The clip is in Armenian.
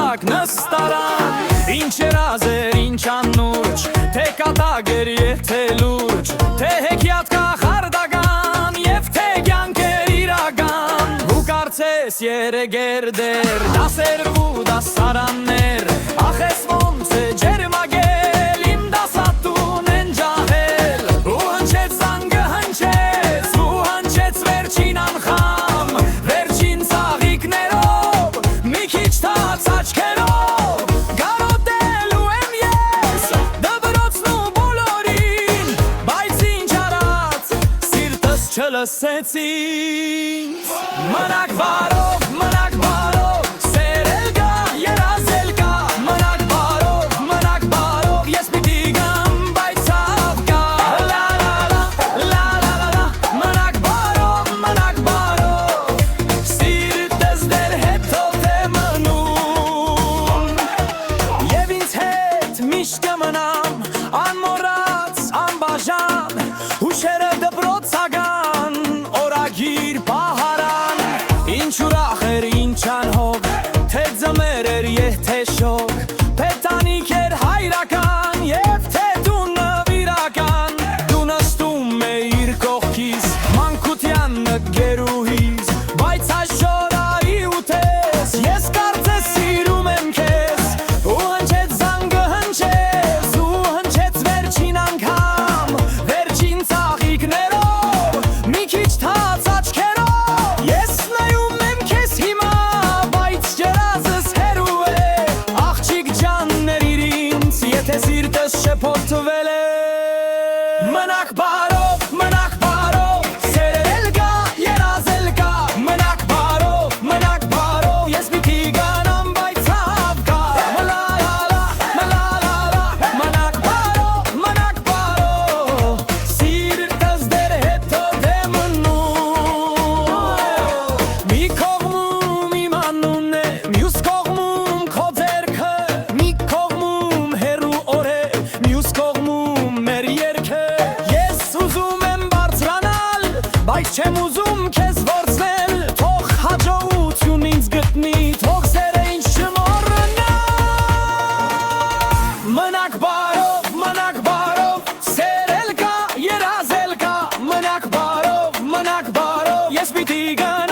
տակ նստարան Ինչ երազեր, ինչ անուրջ Թե կատագեր, եթե լուրջ Թե հեքիաթ կախարդական Եվ թե կյանքեր իրական Ու կարծես երեգեր դեր Դասեր ու դասարաններ Ախ ես ոնց է ջերմագել Իմ դասատուն են ջահել Ու հնչեց զանգը հնչեց Ու հնչեց վերջին անխամ Վերջին ծաղիկներով Մի քիչ թաց աչքերով Գարոտելու եմ ես Դվրոցն ու բոլորին Բայց ինչ արած Սիրտս չլսեցին Մնաք բարով, մնաք բարով Սերել գա, երազել կա Մնաք բարով, ես պիտի գամ Բայց ցավ կա Լա լա լա, լա լա լա լա Մնաք բարով Սիրտս դեր հետով է մնում Եվ ինձ հետ միշտ կմնամ Անմոռաց, անբաժան Հուշերը դպրոցական Օրագիր պահարան Ինչ ուրախ էր, ինչ անհոգ Թե ձմեր էր, եթե շոգ Պետանիք էր հայրական Եվ թե դու նվիրական Դու նստում էիր կողքիս Մանկության գերուհիս Բայց այսօր արի ուտես Ես կարծես սիրում եմ քեզ Ու հնչեց զանգը հնչեց Ու հնչեց վերջին անգամ Վերջին ծաղիկներով Մի քիչ թաց աչքերով Ես նայում եմ քեզ հիմա Բայց ջրազս հերու է Աղջիկ ջաններ իրինց Եթե սիրտս շփոթվել է Մնաք բարով Սերել գա, երազել կա Մնաք բարով Ես պիտի գանամ, բայց ցավ կա Մլա լա լա, մլա լա լա Մնաք բարով Սիրտս դեր հետով է մնում Մի կողմում իմ անունն է Մյուս կողմում քո ձեռքը Մի կողմում հեռու օրեր Մյուս կողմում մեր երգը Ես ուզում եմ բարձրանալ Բայց չեմ ուզում քեզ ворցնել Թող հաջողություն ինձ գտնի Թող սերը ինձ չմոռնա Մնաք բարով Սերել կա, երազել կա Մնաք բարով Ես պիտի գան